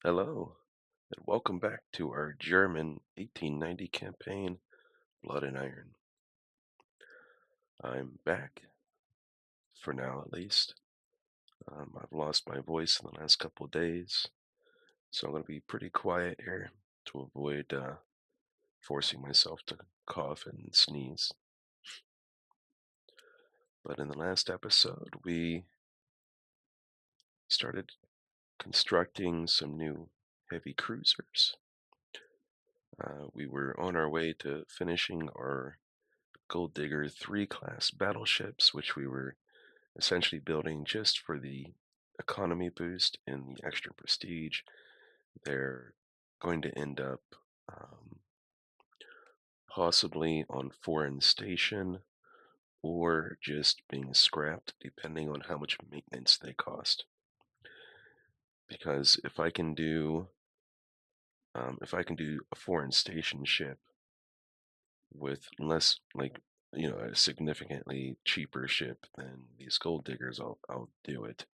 Hello, and welcome back to our German 1890 campaign, Blood and Iron. I'm back, for now at least. I've lost my voice in the last couple of days, so I'm going to be pretty quiet here to avoid forcing myself to cough and sneeze. But in the last episode, we started constructing some new heavy cruisers. We were on our way to finishing our Gold Digger 3 class battleships, which we were essentially building just for the economy boost and the extra prestige. They're going to end up um, possibly on foreign station or just being scrapped depending on how much maintenance they cost. Because if I can do a foreign station ship with less, like, a significantly cheaper ship than these gold diggers, I'll do it.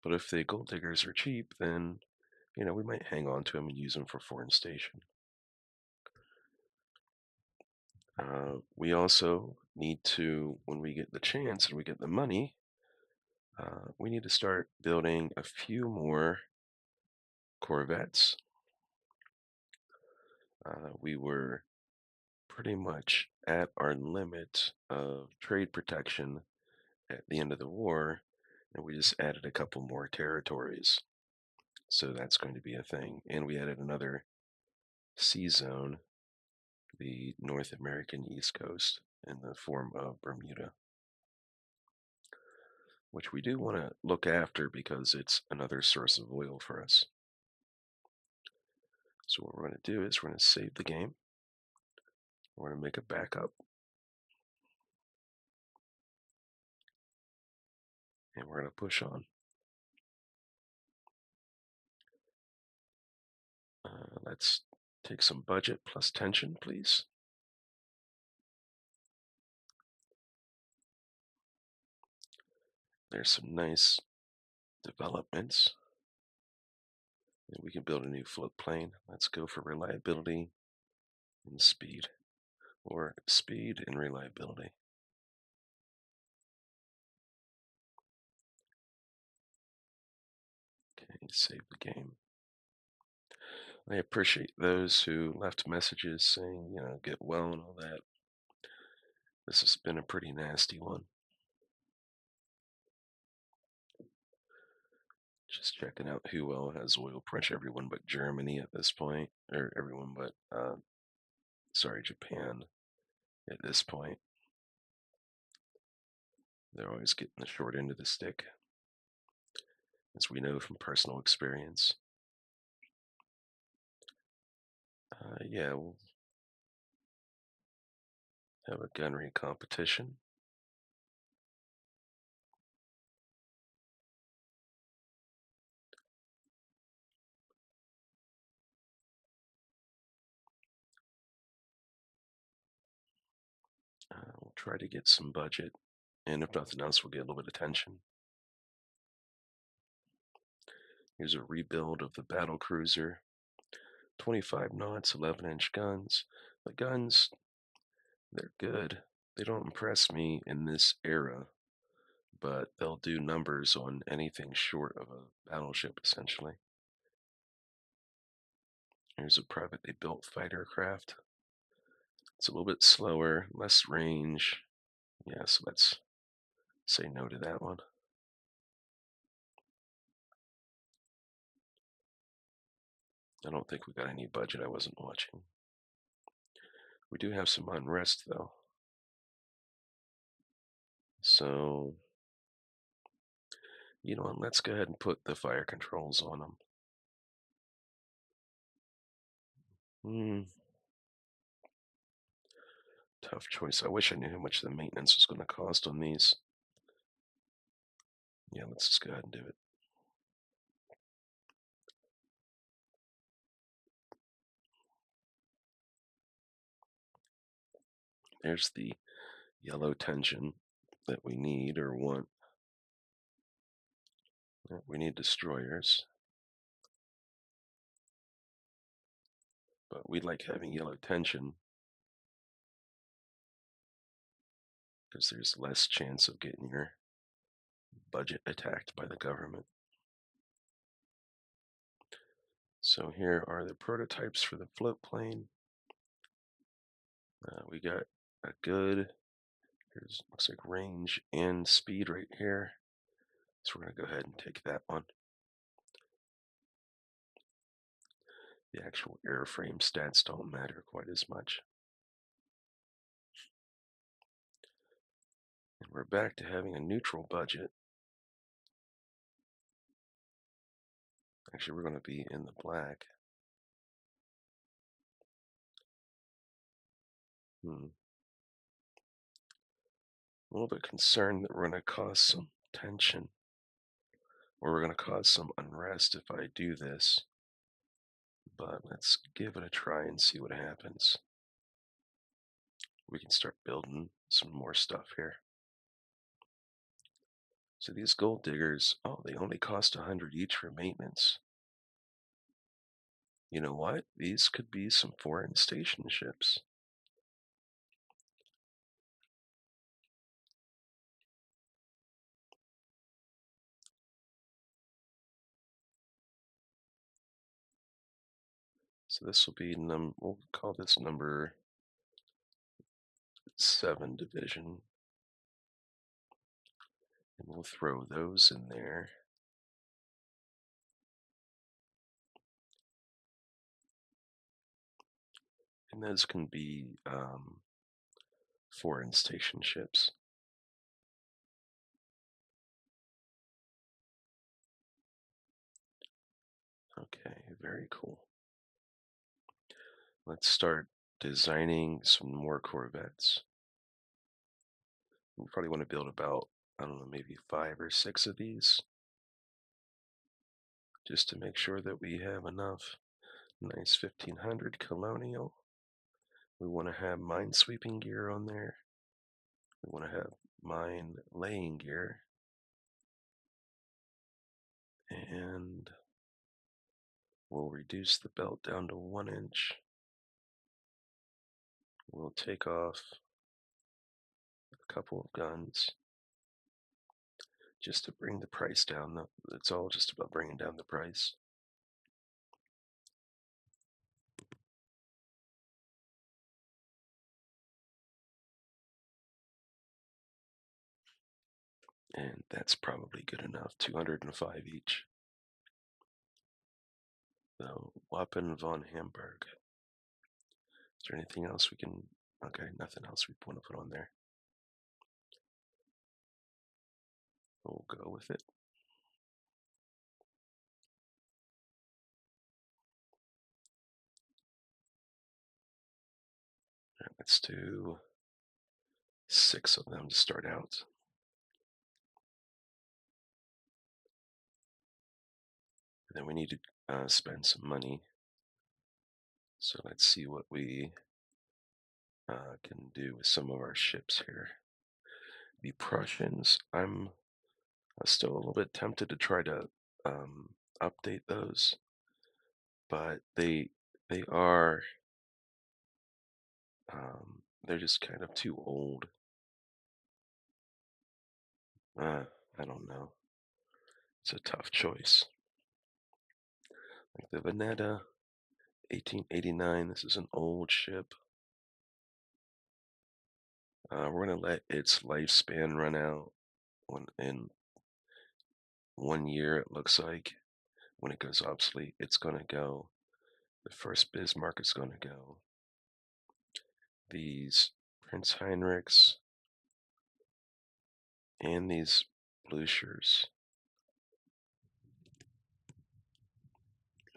But if the gold diggers are cheap, then we might hang on to them and use them for foreign station. We also need to, when we get the chance and we get the money, we need to start building a few more corvettes. We were pretty much at our limit of trade protection at the end of the war, and we just added a couple more territories. So that's going to be a thing. And we added another sea zone, the North American East Coast, in the form of Bermuda, which we do want to look after because it's another source of oil for us. So what we're going to do is we're going to save the game. We're going to make a backup. And we're going to push on. Let's take some budget plus tension, please. There's some nice developments. And we can build a new float plane. Let's go for reliability and speed. Or speed and reliability. Okay, save the game. I appreciate those who left messages saying, get well and all that. This has been a pretty nasty one. Just checking out who all has oil pressure. Everyone but Germany at this point, or everyone but, Japan at this point. They're always getting the short end of the stick, as we know from personal experience. Yeah, we'll have a gunnery competition. We'll try to get some budget, and if nothing else, we'll get a little bit of tension. Here's a rebuild of the battle cruiser. 25 knots, 11-inch guns. The guns, they're good. They don't impress me in this era, but they'll do numbers on anything short of a battleship, essentially. Here's a privately built fighter craft. It's a little bit slower, less range. Yeah, so let's say no to that one. I don't think we got any budget. I wasn't watching. We do have some unrest, though. So, let's go ahead and put the fire controls on them. Tough choice. I wish I knew how much the maintenance was going to cost on these. Yeah, let's just go ahead and do it. There's the yellow tension that we need or want. We need destroyers. but we like having yellow tension because there's less chance of getting your budget attacked by the government. So here are the prototypes for the float plane. We got a good, here's looks like range and speed right here. So we're gonna go ahead and take that one. The actual airframe stats don't matter quite as much. And we're back to having a neutral budget. Actually, we're going to be in the black. A little bit concerned that we're going to cause some tension, or we're going to cause some unrest if I do this. But let's give it a try and see what happens. We can start building some more stuff here. So these gold diggers, oh, they only cost 100 each for maintenance. You know what? These could be some foreign station ships. So this will be we'll call this number 7 division. And we'll throw those in there. And those can be foreign station ships. Okay, very cool. Let's start designing some more corvettes. We probably want to build about, I don't know, maybe 5 or 6 of these, just to make sure that we have enough. Nice 1500 colonial. We want to have mine sweeping gear on there. We want to have mine laying gear. And we'll reduce the belt down to 1 inch. We'll take off a couple of guns just to bring the price down. It's all just about bringing down the price. And that's probably good enough. 205 each. So, Wappen von Hamburg. Is there anything else we can? Okay, nothing else we want to put on there. We'll go with it. Right, let's do 6 of them to start out. And then we need to spend some money. So let's see what we can do with some of our ships here. The Prussians, I'm still a little bit tempted to try to update those, but they are they're just kind of too old. I don't know. It's a tough choice. Like the Veneta, 1889. This is an old ship. We're gonna let its lifespan run out in 1 year. It looks like when it goes obsolete, it's gonna go. The first Bismarck is gonna go. These Prince Heinrichs and these Bluchers,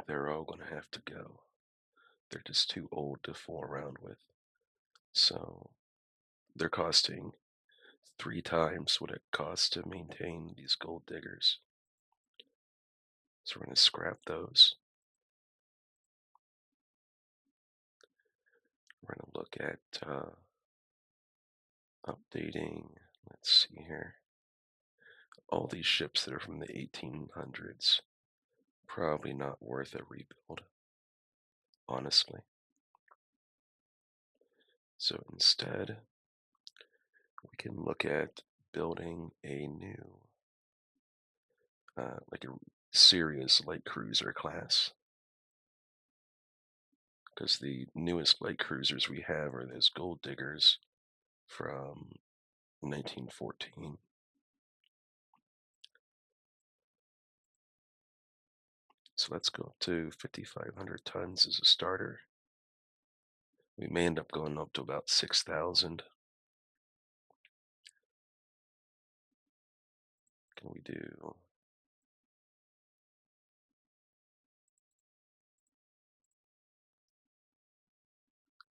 they're all gonna have to go. They're just too old to fool around with. So they're costing 3 times what it costs to maintain these gold diggers. So we're going to scrap those. We're going to look at updating. Let's see here. All these ships that are from the 1800s, probably not worth a rebuild, honestly. So instead, we can look at building a new, like a serious light cruiser class, because the newest light cruisers we have are those Gold Diggers from 1914. So let's go up to 5,500 tons as a starter. We may end up going up to about 6,000. Can we do?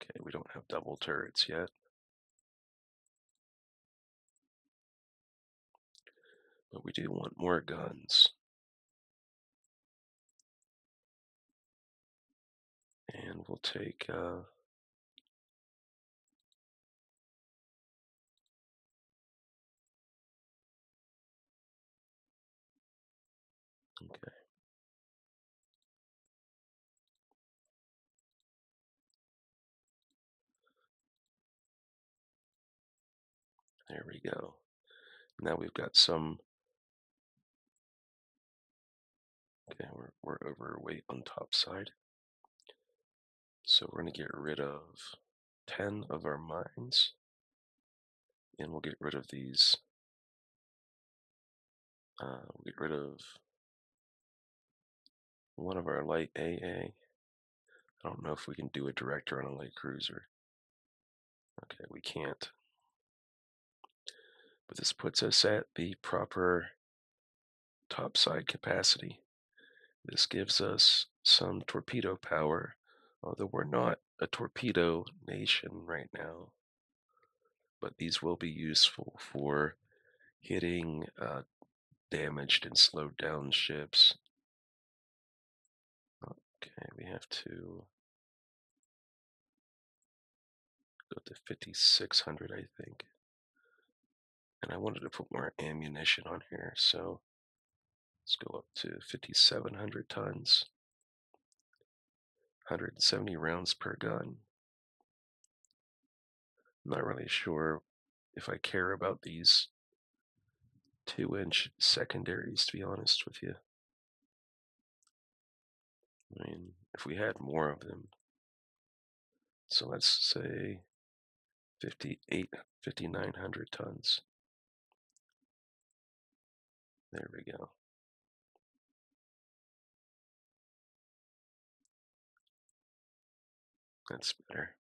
Okay, we don't have double turrets yet. But we do want more guns. And we'll take, okay. There we go. Now we've got some, okay, we're overweight on top side. So we're gonna get rid of 10 of our mines. And we'll get rid of these, we'll get rid of one of our light AA. I don't know if we can do a director on a light cruiser. Okay, we can't. But this puts us at the proper topside capacity. This gives us some torpedo power, although we're not a torpedo nation right now. But these will be useful for hitting damaged and slowed down ships. Okay, we have to go to 5,600, I think. And I wanted to put more ammunition on here, so let's go up to 5,700 tons, 170 rounds per gun. I'm not really sure if I care about these 2-inch secondaries, to be honest with you. I mean, if we had more of them, so let's say 5,900 tons. There we go. That's better.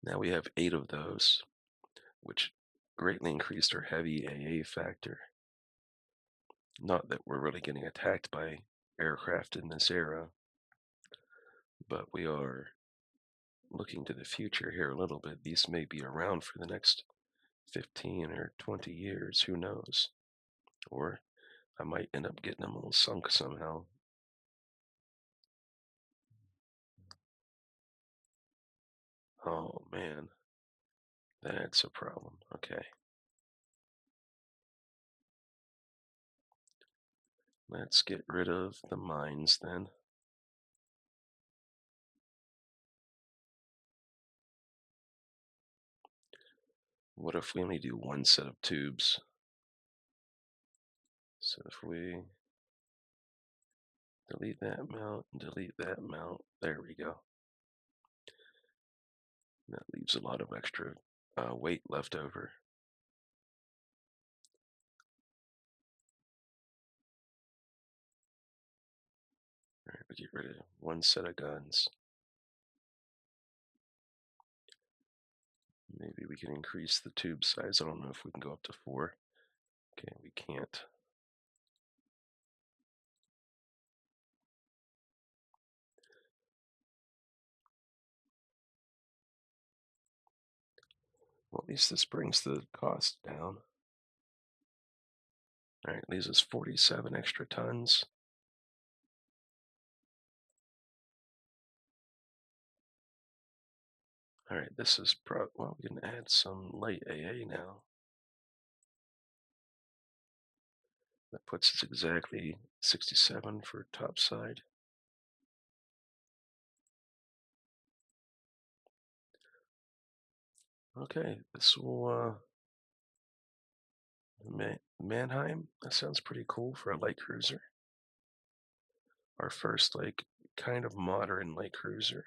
Now we have 8 of those, which greatly increased our heavy AA factor. Not that we're really getting attacked by aircraft in this era, but we are looking to the future here a little bit. These may be around for the next 15 or 20 years, who knows? Or I might end up getting them all sunk somehow. Oh man, that's a problem. Okay. Let's get rid of the mines then. What if we only do one set of tubes? So if we delete that mount and delete that mount, there we go. That leaves a lot of extra weight left over. All right, we get rid of one set of guns. Maybe we can increase the tube size. I don't know if we can go up to 4. Okay, we can't. Well, at least this brings the cost down. All right, leaves us 47 extra tons. All right, this is well, we can add some light AA now. That puts us exactly 67 for topside. Okay, this will Mannheim. That sounds pretty cool for a light cruiser. Our first like kind of modern light cruiser.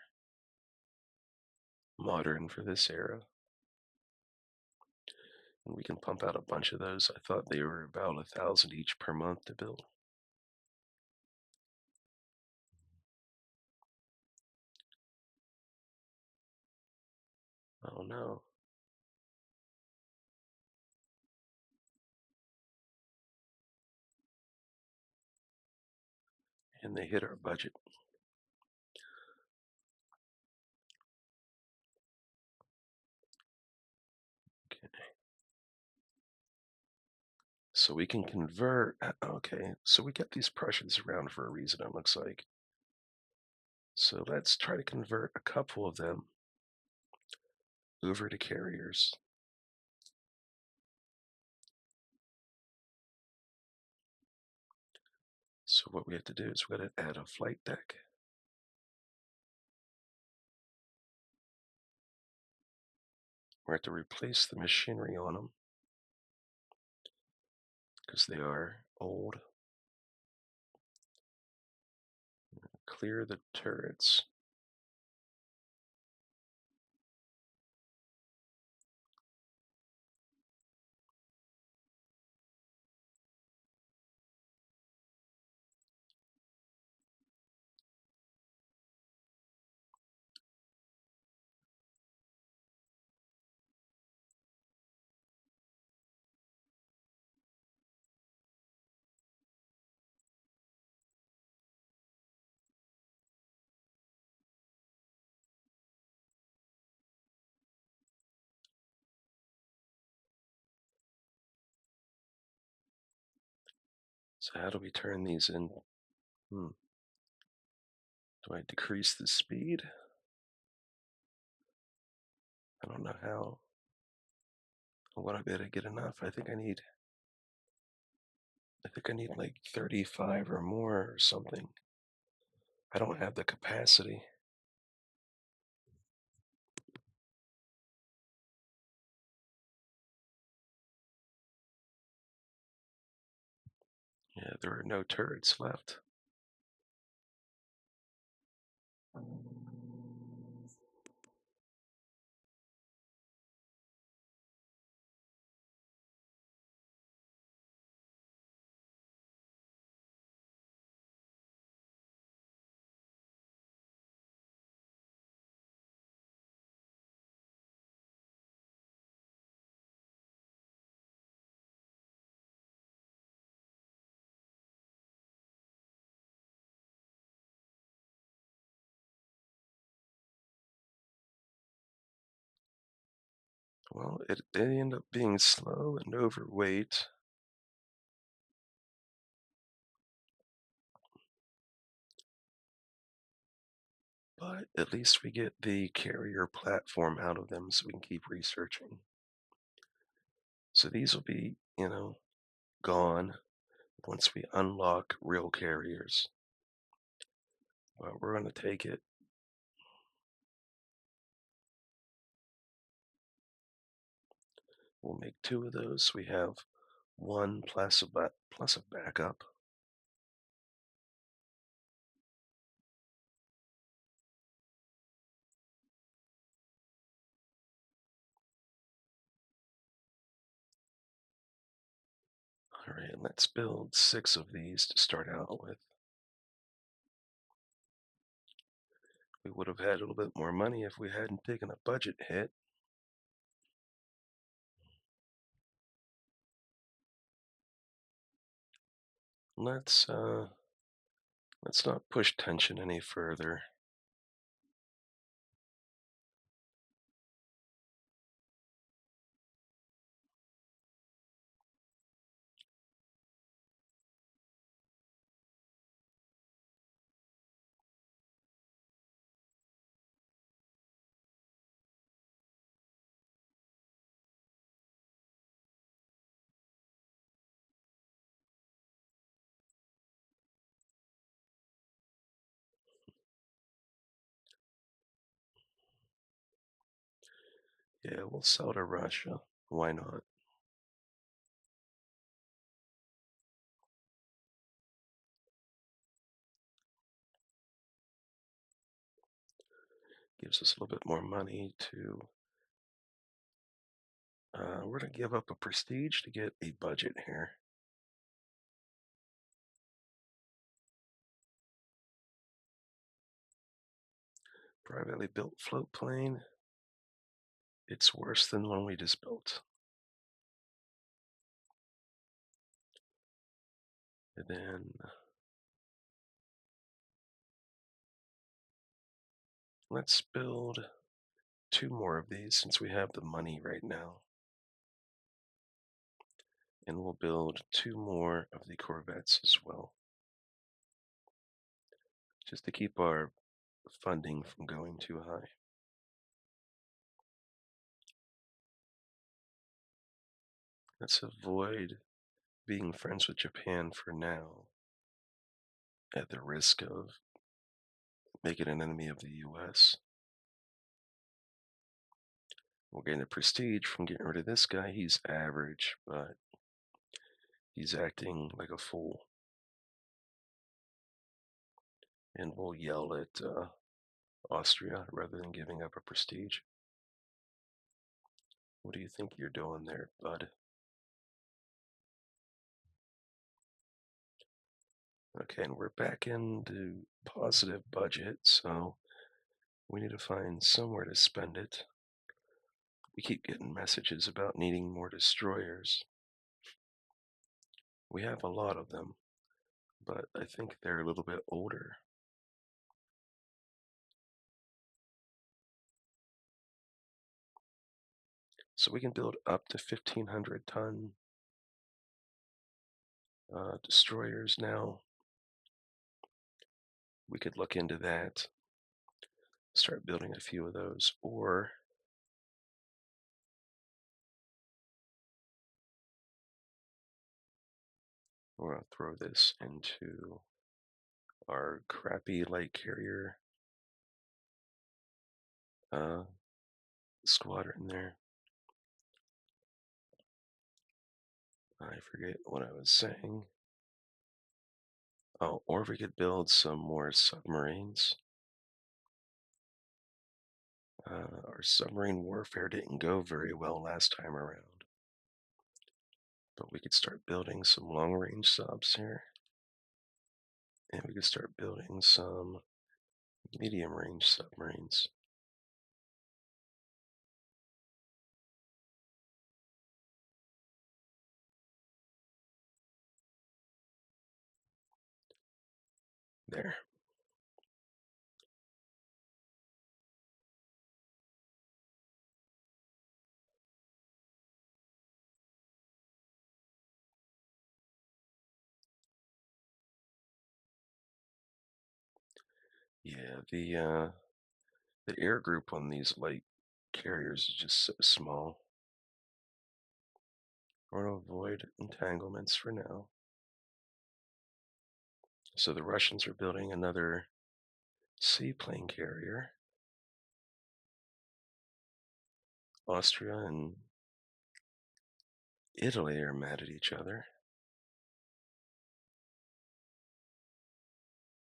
Modern for this era. And we can pump out a bunch of those. I thought they were about 1,000 each per month to build. Oh no. And they hit our budget. Okay. So we can convert. Okay, so we get these Prussians around for a reason, it looks like. So let's try to convert a couple of them over to carriers. So what we have to do is we got to add a flight deck. We have to replace the machinery on them because they are old. Clear the turrets. So how do we turn these in? Do I decrease the speed? I don't know how. What I better get enough? I think I need like 35 or more or something. I don't have the capacity. Yeah, there are no turrets left. Well, they end up being slow and overweight. But at least we get the carrier platform out of them so we can keep researching. So these will be, gone once we unlock real carriers. But we're going to take it. We'll make 2 of those. We have 1 plus a backup. All right, let's build 6 of these to start out with. We would have had a little bit more money if we hadn't taken a budget hit. Let's not push tension any further. Yeah, we'll sell to Russia. Why not? Gives us a little bit more money to. We're gonna give up a prestige to get a budget here. Privately built float plane. It's worse than the one we just built. And then let's build two more of these since we have the money right now. And we'll build two more of the Corvettes as well, just to keep our funding from going too high. Let's avoid being friends with Japan for now, at the risk of making an enemy of the US. We'll gain the prestige from getting rid of this guy. He's average, but he's acting like a fool. And we'll yell at Austria rather than giving up a prestige. What do you think you're doing there, bud? Okay, and we're back into positive budget, so we need to find somewhere to spend it. We keep getting messages about needing more destroyers. We have a lot of them, but I think they're a little bit older. So we can build up to 1,500-ton destroyers now. We could look into that, start building a few of those, or we're going to throw this into our crappy light carrier uh, squadron there. I forget what I was saying. Oh, or we could build some more submarines. Our submarine warfare didn't go very well last time around, but we could start building some long-range subs here, and we could start building some medium-range submarines. There. Yeah, the air group on these light carriers is just so small. We're going to avoid entanglements for now. So the Russians are building another seaplane carrier. Austria and Italy are mad at each other.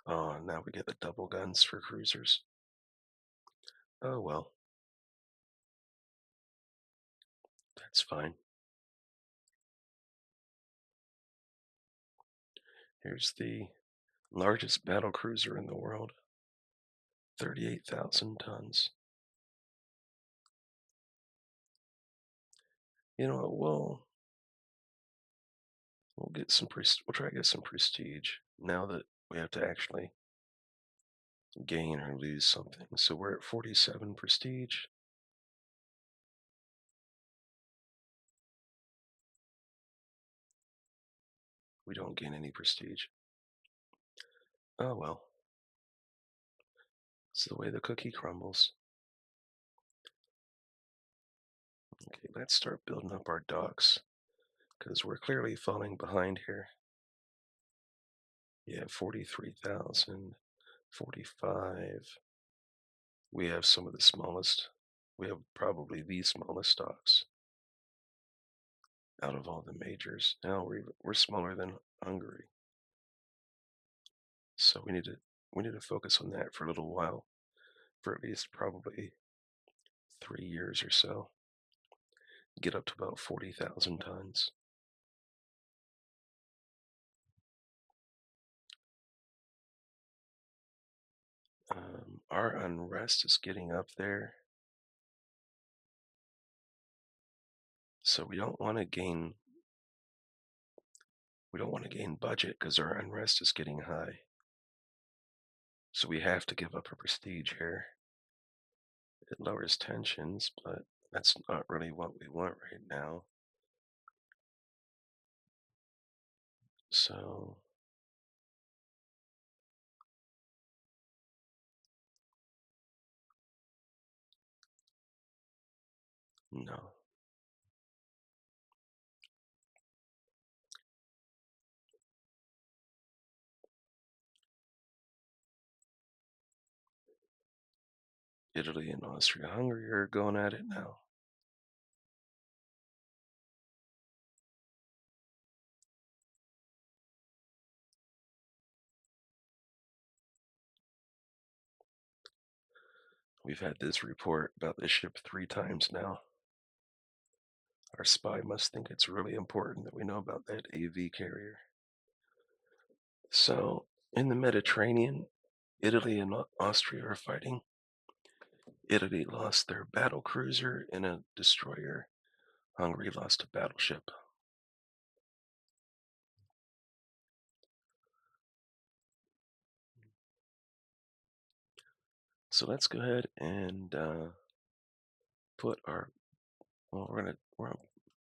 Oh, now we get the double guns for cruisers. Oh well, that's fine. Here's the largest battle cruiser in the world, 38,000 tons. You know what? We'll get some we'll try to get some prestige now that we have to actually gain or lose something. So we're at 47 prestige. We don't gain any prestige. Oh well. It's the way the cookie crumbles. Okay, let's start building up our docks because we're clearly falling behind here. Yeah, 43,000, 45. We have some of the smallest We have probably the smallest stocks out of all the majors. Now we're smaller than Hungary, so we need to focus on that for a little while, for at least probably 3 years or so. Get up to about 40,000 tons. Our unrest is getting up there, so we don't want to gain budget because our unrest is getting high. So we have to give up our prestige here. It lowers tensions, but that's not really what we want right now. So no. Italy and Austria-Hungary are going at it now. We've had this report about this ship 3 times now. Our spy must think it's really important that we know about that AV carrier. So, in the Mediterranean, Italy and Austria are fighting. Italy lost their battle cruiser and a destroyer. Hungary lost a battleship. So let's go ahead and put our well,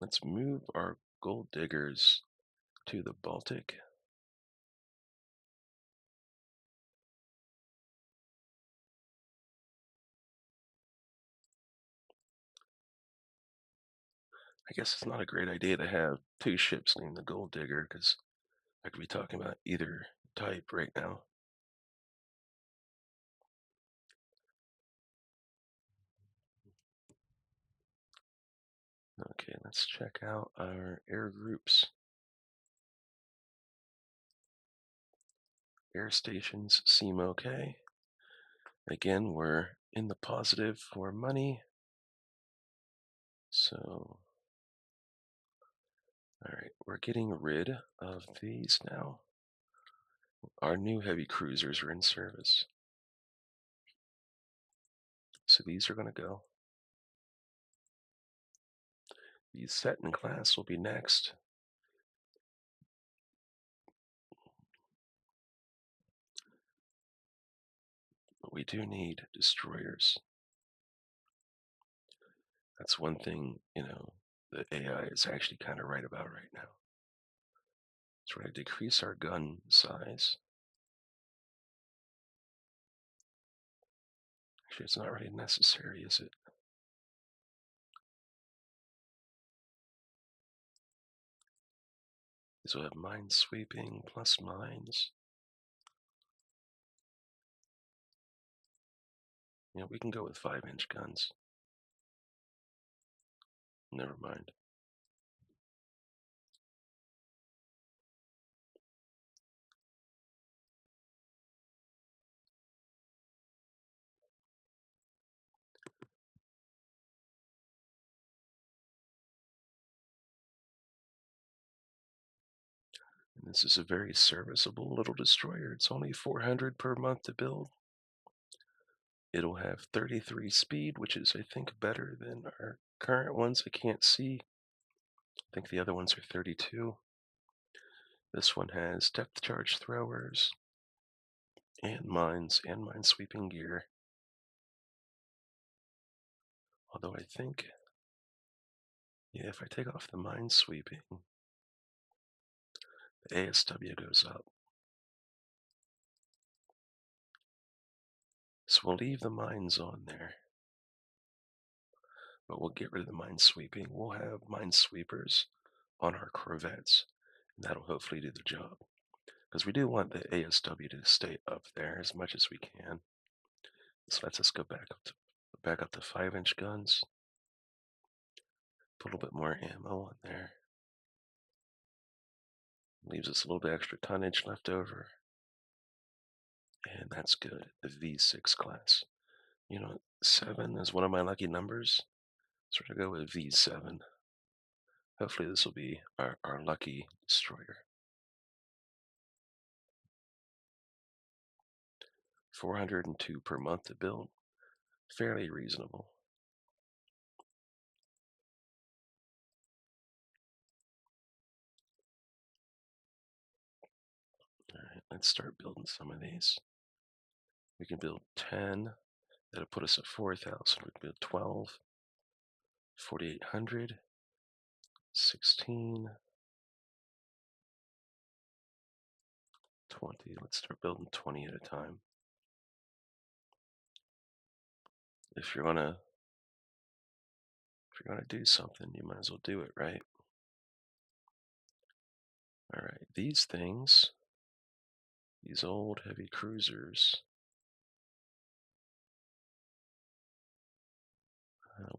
let's move our gold diggers to the Baltic. I guess it's not a great idea to have 2 ships named the Gold Digger because I could be talking about either type right now. Okay, let's check out our air groups. Air stations seem okay. Again, we're in the positive for money. So, all right, we're getting rid of these now. Our new heavy cruisers are in service. So these are going to go. The Seton class will be next. But we do need destroyers. That's one thing, the AI is actually kind of right about right now. It's going to decrease our gun size. Actually, it's not really necessary, is it? These will have mine sweeping plus mines. We can go with 5-inch guns. Never mind. And this is a very serviceable little destroyer. It's only 400 per month to build. It'll have 33 speed, which is, I think, better than our current ones. I can't see. I think the other ones are 32. This one has depth charge throwers and mines and mine-sweeping gear. Although I think, yeah, if I take off the mine-sweeping, the ASW goes up. So we'll leave the mines on there, but we'll get rid of the mine-sweeping. We'll have minesweepers on our corvettes, and that'll hopefully do the job. Because we do want the ASW to stay up there as much as we can. So let's just go back up to back up to 5-inch guns. Put a little bit more ammo on there. Leaves us a little bit extra tonnage left over. And that's good. The V6 class. You know, 7 is one of my lucky numbers. So we're going to go with V7. Hopefully this will be our lucky destroyer. 402 per month to build. Fairly reasonable. Alright, let's start building some of these. We can build 10. That'll put us at 4,000. We can build 12. 4,800. 16. 20. Let's start building 20 at a time. If you're gonna do something, you might as well do it, right? Alright, these things, these old heavy cruisers,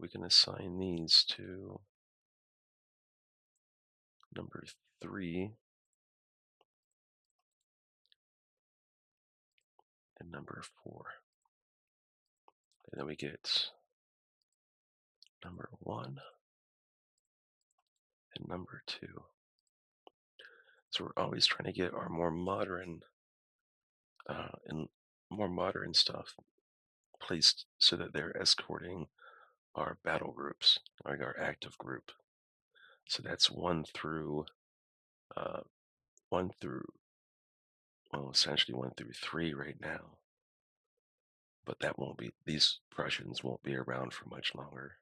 we can assign these to number 3 and number 4. And then we get number 1 and number 2. So we're always trying to get our more modern and more modern stuff placed so that they're escorting our battle groups, like our active group. So that's uh, one through, well, essentially 1 through 3 right now. But that won't be, these Prussians won't be around for much longer.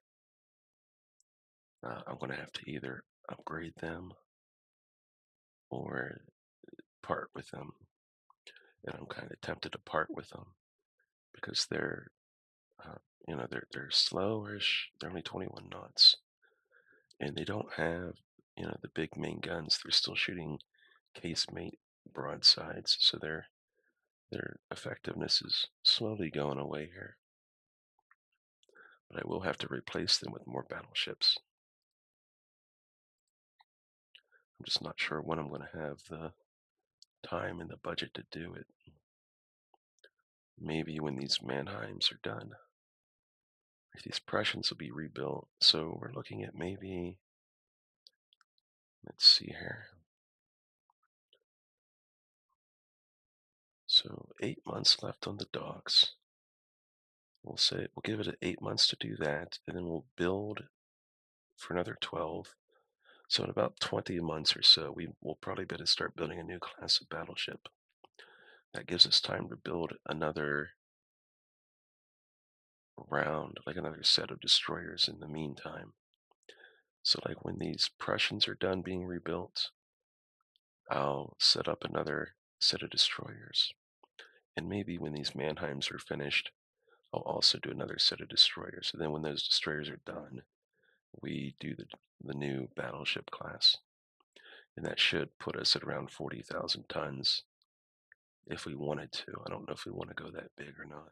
I'm going to have to either upgrade them or part with them. And I'm kind of tempted to part with them because they're, they're slowish. They're only 21 knots, and they don't have, the big main guns. They're still shooting casemate broadsides, so their effectiveness is slowly going away here. But I will have to replace them with more battleships. I'm just not sure when I'm going to have the time and the budget to do it. Maybe when these Mannheims are done. These Prussians will be rebuilt. So we're looking at maybe, let's see here. So 8 months left on the docks. We'll give it 8 months to do that, and then we'll build for another 12. So in about 20 months or so, we will probably better start building a new class of battleship. That gives us time to build another round, like another set of destroyers in the meantime. So like when these Prussians are done being rebuilt, I'll set up another set of destroyers. And maybe when these Mannheims are finished, I'll also do another set of destroyers. And then when those destroyers are done, we do the new battleship class. And that should put us at around 40,000 tons if we wanted to. I don't know if we want to go that big or not.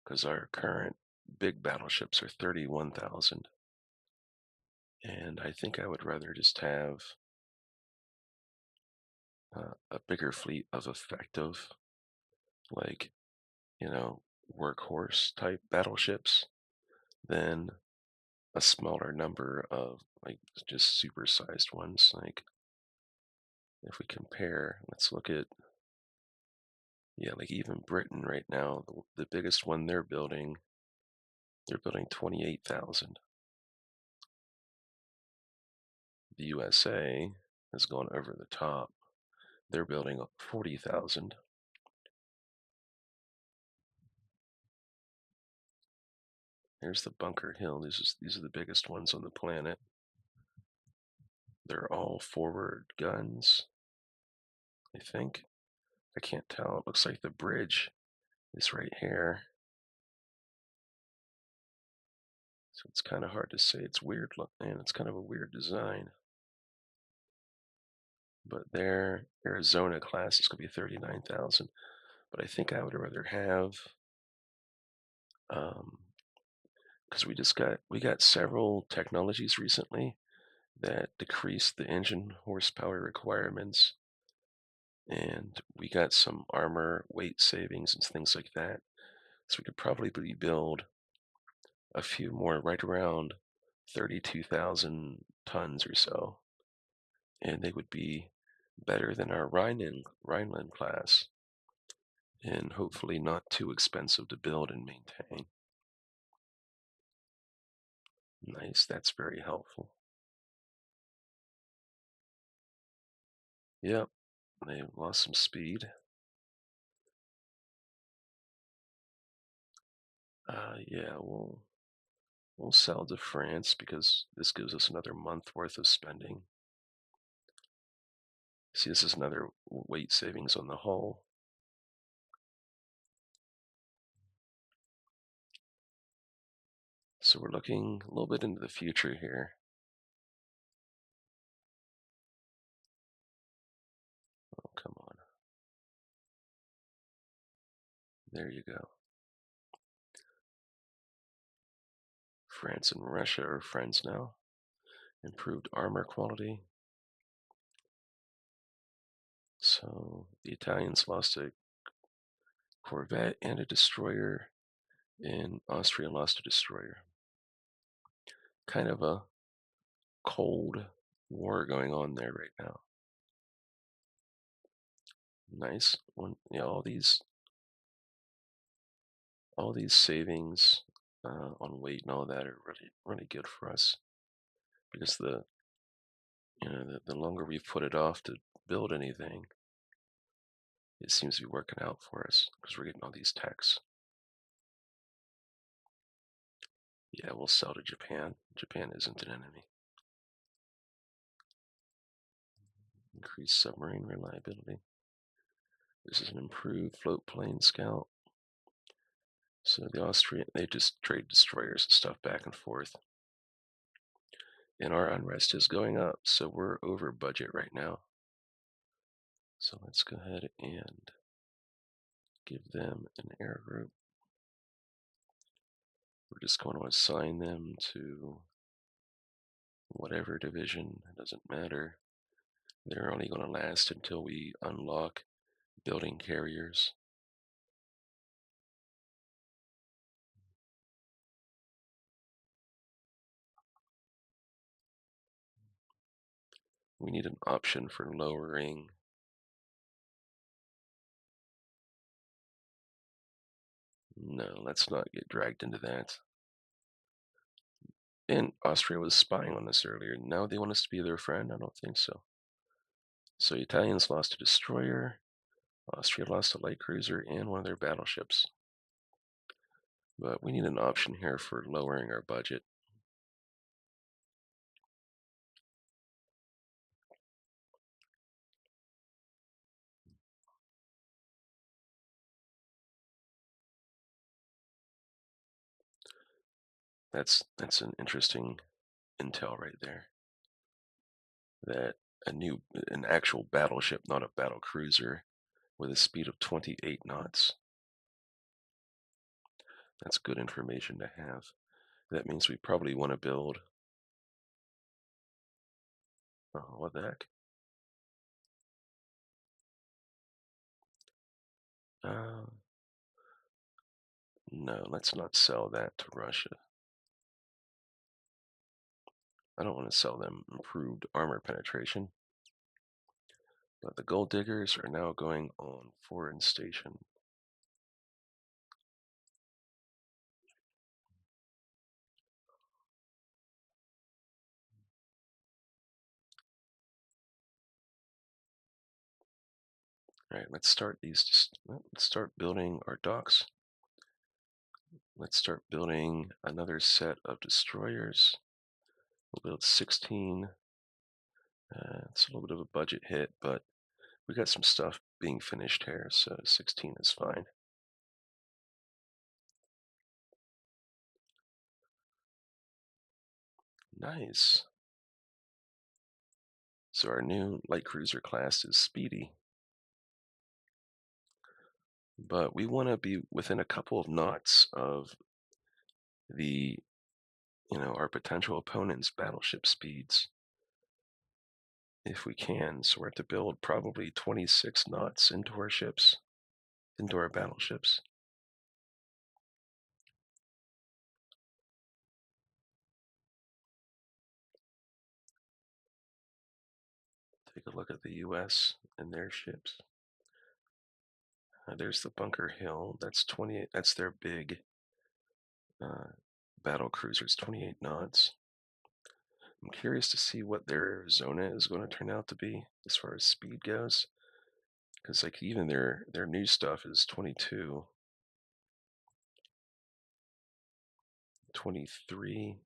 Because our current big battleships are 31,000. And I think I would rather just have a bigger fleet of effective, like, workhorse type battleships than a smaller number of like just super sized ones. Like if we compare, let's look at, yeah, like even Britain right now, the biggest one they're building 28,000. The USA has gone over the top. They're building 40,000. There's the Bunker Hill. These are the biggest ones on the planet. They're all forward guns, I think. I can't tell. It looks like the bridge is right here. So it's kind of hard to say. It's weird, and it's kind of a weird design. but their Arizona class is going to be 39,000. But I think I would rather have, um, because we got several technologies recently that decrease the engine horsepower requirements, and we got some armor weight savings and things like that. So we could probably build a few more right around 32,000 tons or so, and they would be better than our Rhineland class, and hopefully not too expensive to build and maintain. Nice, that's very helpful. Yep, they lost some speed. Yeah, we'll sell to France because this gives us another month worth of spending. See, this is another weight savings on the hull. So we're looking a little bit into the future here. Oh, come on. There you go. France and Russia are friends now. Improved armor quality. So the Italians lost a corvette and a destroyer, and Austria lost a destroyer. Kind of a cold war going on there right now. Nice. All these savings on weight and all that are really good for us because the longer we put it off to build anything, it seems to be working out for us because we're getting all these techs. Yeah, we'll sell to Japan. Japan isn't an enemy. Increased submarine reliability. This is an improved float plane scout. So the Austrian, they just trade destroyers and stuff back and forth. And our unrest is going up, so we're over budget right now. So let's go ahead and give them an air group. We're just going to assign them to whatever division, it doesn't matter. They're only going to last until we unlock building carriers. We need an option for lowering. No, let's not get dragged into that. And Austria was spying on us earlier. Now they want us to be their friend? I don't think so. So Italians lost a destroyer. Austria lost a light cruiser and one of their battleships. But we need an option here for lowering our budget. That's an interesting intel right there. That an actual battleship, not a battle cruiser, with a speed of 28 knots. That's good information to have. That means we probably want to build. Oh, what the heck? Uh, no, let's not sell that to Russia. I don't want to sell them improved armor penetration. But the gold diggers are now going on foreign station. All right, let's start let's start building our docks. Let's start building another set of destroyers. We'll build 16. It's a little bit of a budget hit, but we got some stuff being finished here, so 16 is fine. Nice. So our new light cruiser class is speedy, but we want to be within a couple of knots of the, our potential opponent's battleship speeds if we can. So we have to build probably 26 knots into our ships, into our battleships. Take a look at the US and their ships. There's the Bunker Hill. That's 28. That's their big uh, battle cruiser. It's 28 knots. I'm curious to see what their Arizona is going to turn out to be as far as speed goes, because like even their new stuff is 22, 23.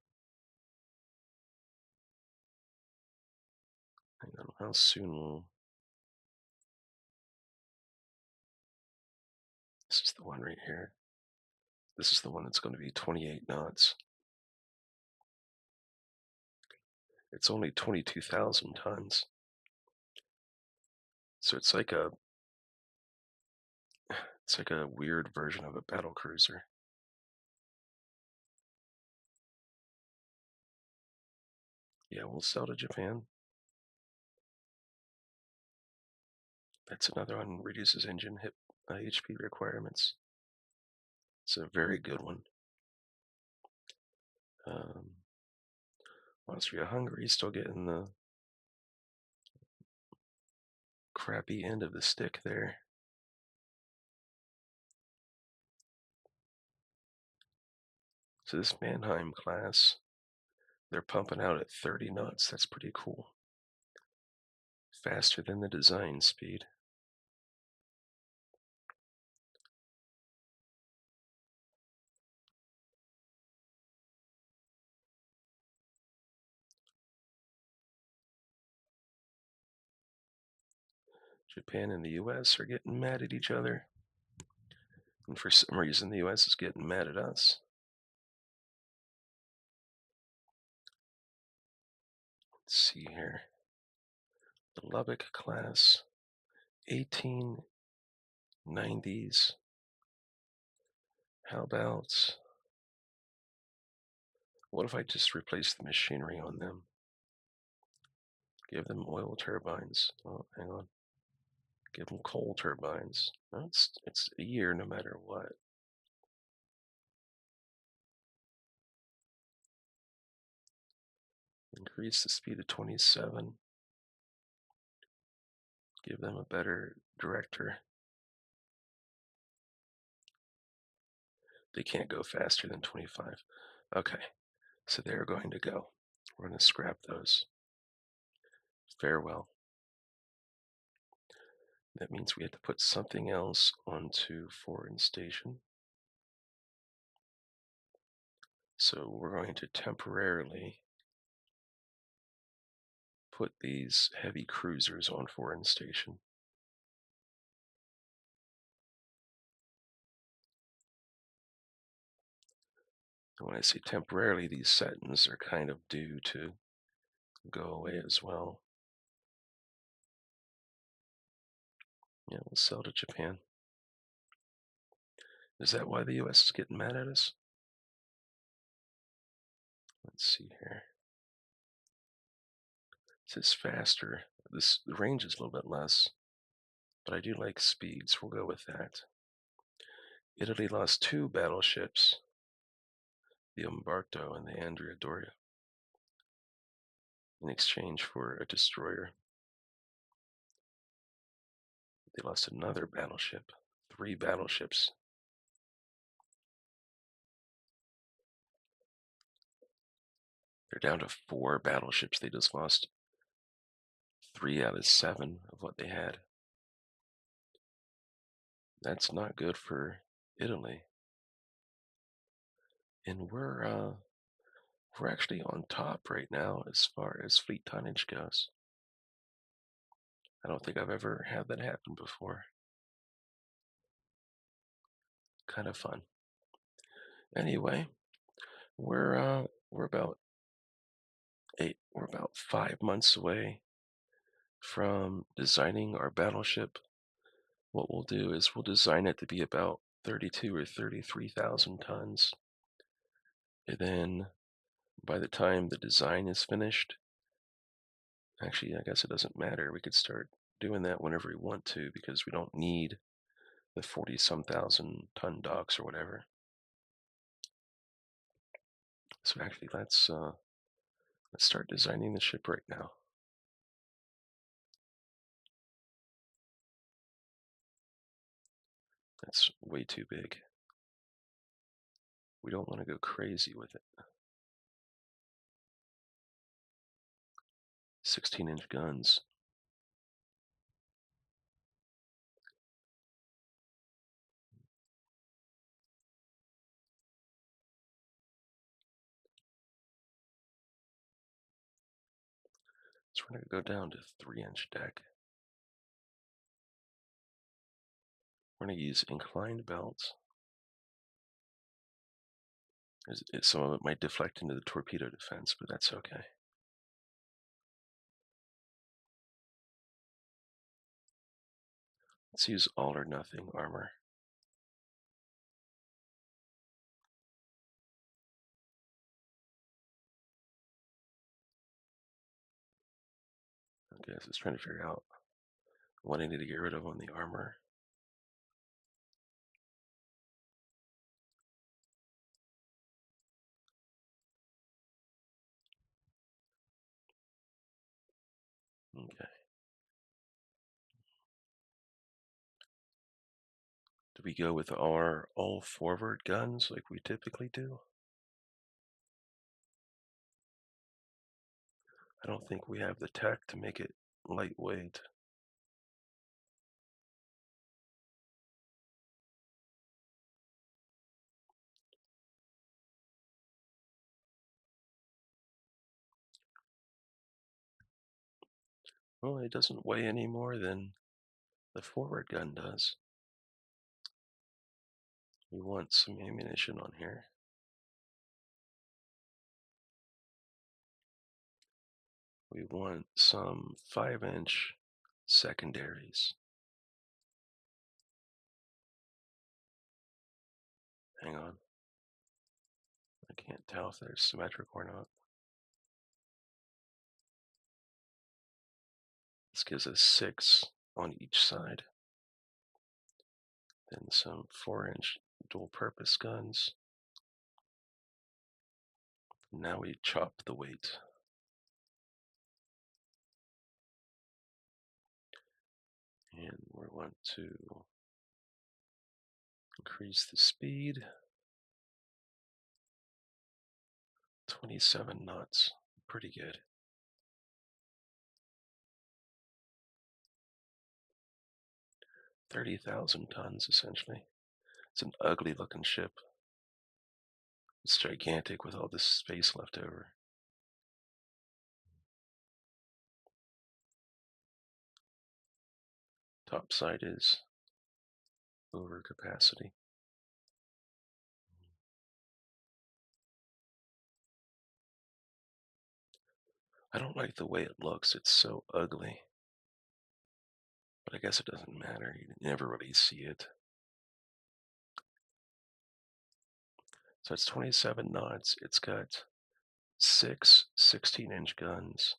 Hang on, how soon will this is the one right here. This is the one that's going to be 28 knots. It's only 22,000 tons. So it's like a weird version of a battle cruiser. Yeah, we'll sell to Japan. That's another one, reduces engine HP requirements. It's a very good one. Um, Austria-Hungary still getting the crappy end of the stick there. So this Mannheim class, they're pumping out at 30 knots. That's pretty cool. Faster than the design speed. Japan and the US are getting mad at each other. And for some reason, the US is getting mad at us. Let's see here. The Lubbock class, 1890s. How about, what if I just replace the machinery on them? Give them oil turbines. Oh, hang on. Give them coal turbines. No, it's a year no matter what. Increase the speed to 27. Give them a better director. They can't go faster than 25. Okay, so they're going to go. We're going to scrap those. Farewell. That means we have to put something else onto foreign station. So we're going to temporarily put these heavy cruisers on foreign station. And when I say temporarily, these settings are kind of due to go away as well. Yeah, we'll sell to Japan. Is that why the US is getting mad at us? Let's see here. It says faster. The range is a little bit less, but I do like speeds. We'll go with that. Italy lost 2 battleships, the Umberto and the Andrea Doria, in exchange for a destroyer. They lost another battleship, 3 battleships. They're down to 4 battleships. They just lost 3 out of 7 of what they had. That's not good for Italy. And we're actually on top right now as far as fleet tonnage goes. I don't think I've ever had that happen before. Kind of fun. Anyway, we're about 5 months away from designing our battleship, what we'll do is we'll design it to be about 32 or 33,000 tons. And then by the time the design is finished, actually, I guess it doesn't matter. We could start doing that whenever we want to because we don't need the 40 some thousand ton docks or whatever. So actually, let's start designing the ship right now. That's way too big. We don't want to go crazy with it. 16-inch guns. So we're going to go down to 3-inch deck. We're going to use inclined belts. Some of it might deflect into the torpedo defense, but that's okay. Let's use all or nothing armor. Okay, so it's trying to figure out what I need to get rid of on the armor. Okay. Do we go with our all forward guns like we typically do? I don't think we have the tech to make it lightweight. Well, it doesn't weigh any more than the forward gun does. We want some ammunition on here. We want some 5-inch secondaries. Hang on. I can't tell if they're symmetric or not. This gives us 6 on each side. Then some 4-inch dual purpose guns. Now we chop the weight. And we want to increase the speed. 27 knots, pretty good. $30,000 tons, essentially. It's an ugly looking ship. It's gigantic with all this space left over. Top side is over capacity. I don't like the way it looks. It's so ugly. But I guess it doesn't matter. You never really see it. So it's 27 knots. It's got 6 16-inch guns.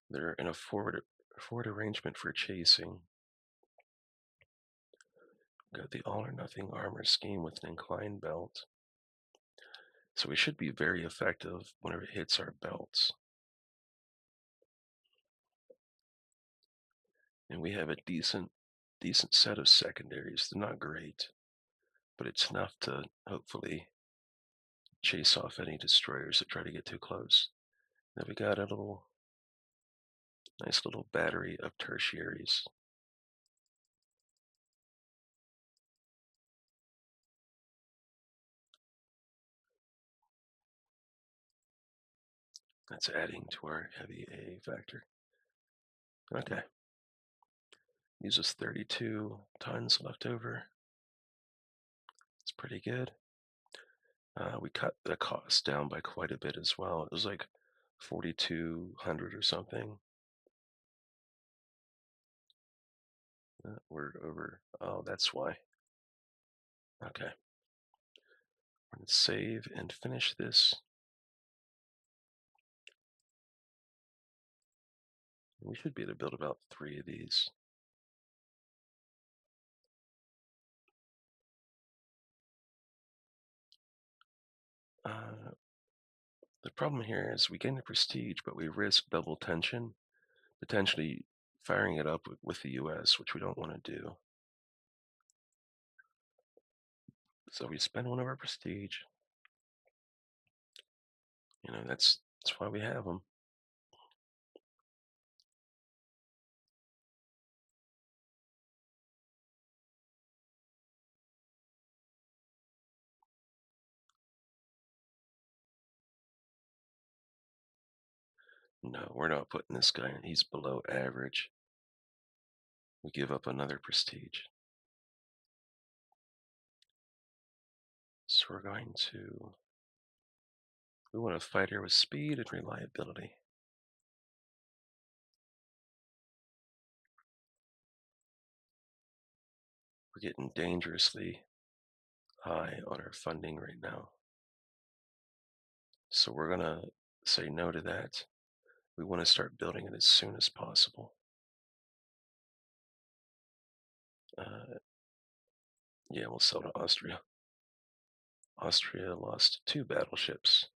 They're in a forward arrangement for chasing. Got the all or nothing armor scheme with an inclined belt. So we should be very effective whenever it hits our belts. And we have a decent set of secondaries. They're not great, but it's enough to hopefully chase off any destroyers that try to get too close. Then we got a nice little battery of tertiaries. That's adding to our heavy A factor. Okay. Uses 32 tons left over. It's pretty good. We cut the cost down by quite a bit as well. It was like 4,200 or something. We're over. Oh, that's why. Okay. We're going to save and finish this. We should be able to build about 3 of these. Uh, the problem here is we gain the prestige, but we risk double tension, potentially firing it up with the US, which we don't want to do. So we spend one of our prestige. That's why we have them. No, we're not putting this guy in. He's below average. We give up another prestige. So we're going to. We want a fighter with speed and reliability. We're getting dangerously high on our funding right now. So we're going to say no to that. We want to start building it as soon as possible. Yeah, we'll sell to Austria. Austria lost 2 battleships.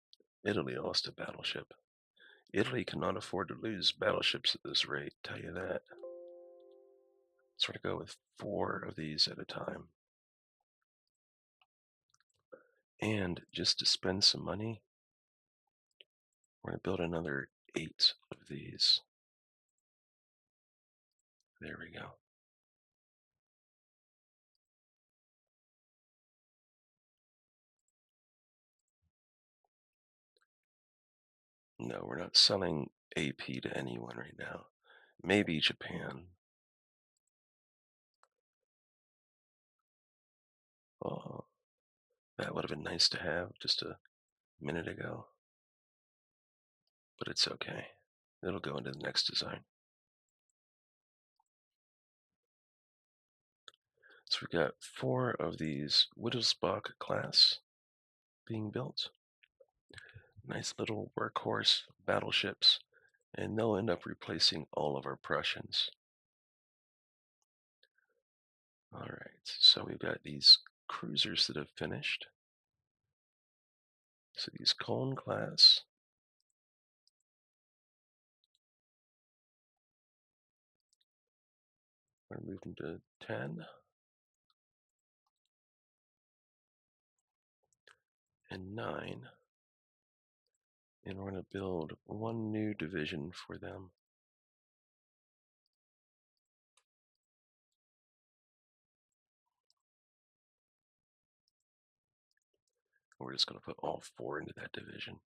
Italy lost a battleship. Italy cannot afford to lose battleships at this rate, tell you that. So we're going to go with 4 of these at a time. And just to spend some money, we're going to build another 8 of these. There we go. No, we're not selling AP to anyone right now. Maybe Japan. Oh, that would have been nice to have just a minute ago. But it's okay. It'll go into the next design. So we've got 4 of these Wittelsbach class being built. Nice little workhorse battleships, and they'll end up replacing all of our Prussians. All right, so we've got these cruisers that have finished. So these Cone class. We're going to move them to 10. And 9. And we're going to build 1 new division for them. We're just going to put all 4 into that division.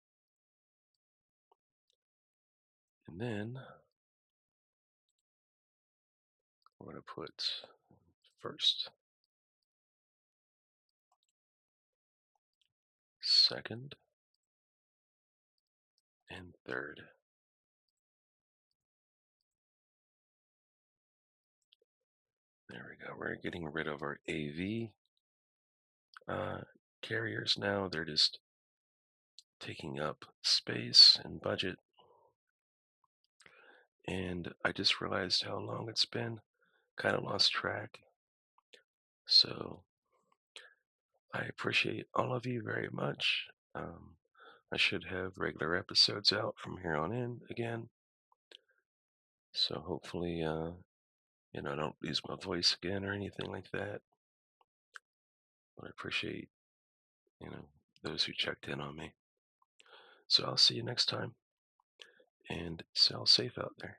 And then we're going to put first, second, and third. There we go. We're getting rid of our AV carriers now. They're just taking up space and budget. And I just realized how long it's been. Kind of lost track. So I appreciate all of you very much. I should have regular episodes out from here on in again. So hopefully, I don't lose my voice again or anything like that. But I appreciate, those who checked in on me. So I'll see you next time, and sail safe out there.